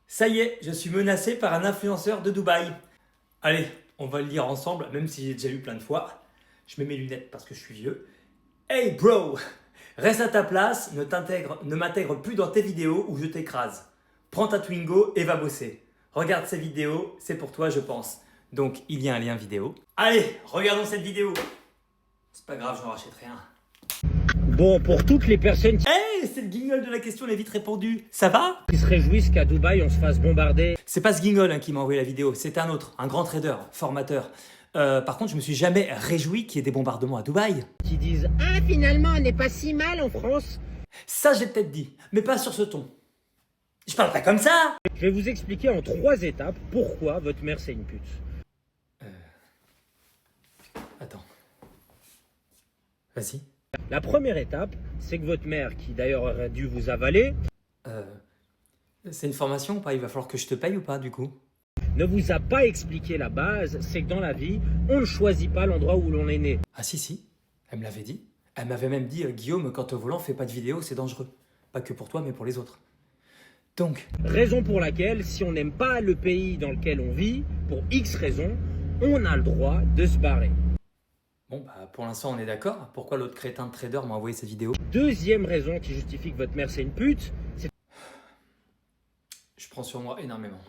Ça y est, je suis menacé par un influenceur de Dubaï. Allez, on va le lire ensemble, même si j'ai déjà lu plein de fois. Je mets mes lunettes parce que je suis vieux. Hey bro, reste à ta place, ne m'intègre plus dans tes vidéos ou je t'écrase. Prends ta Twingo et va bosser. Regarde ces vidéos, c'est pour toi je pense. Donc il y a un lien vidéo. Allez, regardons cette vidéo. C'est pas grave, je n'en rachète rien. Bon, pour toutes les personnes Hey, c'est le guignol de la question, elle est vite répondue. Ça va? qui se réjouissent qu'à Dubaï, on se fasse bombarder, C'est pas ce guignol qui m'a envoyé la vidéo, c'est un autre, un grand trader, formateur. Par contre, je me suis jamais réjoui qu'il y ait des bombardements à Dubaï. qui disent « Ah, finalement, on n'est pas si mal en France ». Ça, j'ai peut-être dit, mais pas sur ce ton. Je parle pas comme ça. Je vais vous expliquer en 3 étapes pourquoi votre mère, c'est une pute. Attends. Vas-y. La première étape, c'est que votre mère, qui d'ailleurs aurait dû vous avaler, C'est une formation ou pas? Il va falloir que je te paye ou pas, du coup? ne vous a pas expliqué la base, c'est que dans la vie, on ne choisit pas l'endroit où l'on est né. Ah si, elle me l'avait dit. Elle m'avait même dit, Guillaume, quand au volant, fais pas de vidéo, c'est dangereux. Pas que pour toi, mais pour les autres. Donc, Raison pour laquelle, si on n'aime pas le pays dans lequel on vit, pour X raisons, on a le droit de se barrer. bon, bah, pour l'instant, on est d'accord. Pourquoi l'autre crétin de trader m'a envoyé cette vidéo? Deuxième raison qui justifie que votre mère, c'est une pute, c'est Je prends sur moi énormément.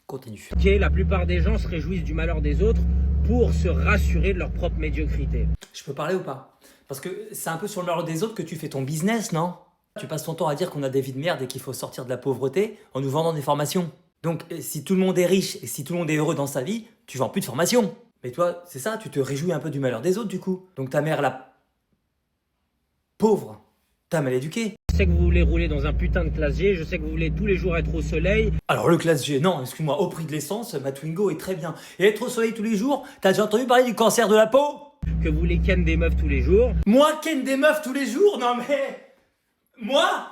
Continue. que la plupart des gens se réjouissent du malheur des autres pour se rassurer de leur propre médiocrité. Je peux parler ou pas? Parce que c'est un peu sur le malheur des autres que tu fais ton business, non? Tu passes ton temps à dire qu'on a des vies de merde et qu'il faut sortir de la pauvreté en nous vendant des formations. Donc, si tout le monde est riche et si tout le monde est heureux dans sa vie, tu vends plus de formations. Mais toi, c'est ça, tu te réjouis un peu du malheur des autres, du coup. Donc ta mère, la pauvre, t'as mal éduquée. Je sais que vous voulez rouler dans un putain de classe G, je sais que vous voulez tous les jours être au soleil. Alors le classe G, non, excuse-moi, au prix de l'essence, ma Twingo est très bien. Et être au soleil tous les jours, t'as déjà entendu parler du cancer de la peau? Que vous voulez ken des meufs tous les jours. Moi, ken des meufs tous les jours? Non mais... Moi?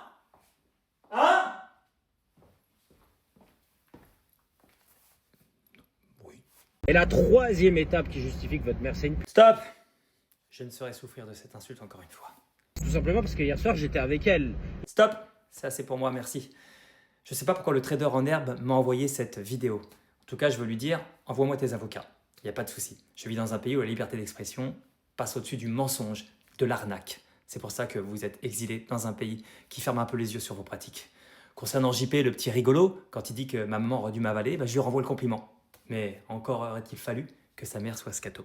Hein? Oui. Et la troisième étape qui justifie que votre mère c'est une pute, Stop! Je ne saurais souffrir de cette insulte encore une fois. tout simplement parce que hier soir j'étais avec elle. Stop! Ça c'est pour moi, merci. Je sais pas pourquoi le trader en herbe m'a envoyé cette vidéo. En tout cas, je veux lui dire, envoie-moi tes avocats. Il n'y a pas de souci. Je vis dans un pays où la liberté d'expression passe au-dessus du mensonge, de l'arnaque. C'est pour ça que vous êtes exilé dans un pays qui ferme un peu les yeux sur vos pratiques. Concernant JP, le petit rigolo, quand il dit que ma maman aurait dû m'avaler, je lui renvoie le compliment. Mais encore aurait-il fallu que sa mère soit scato.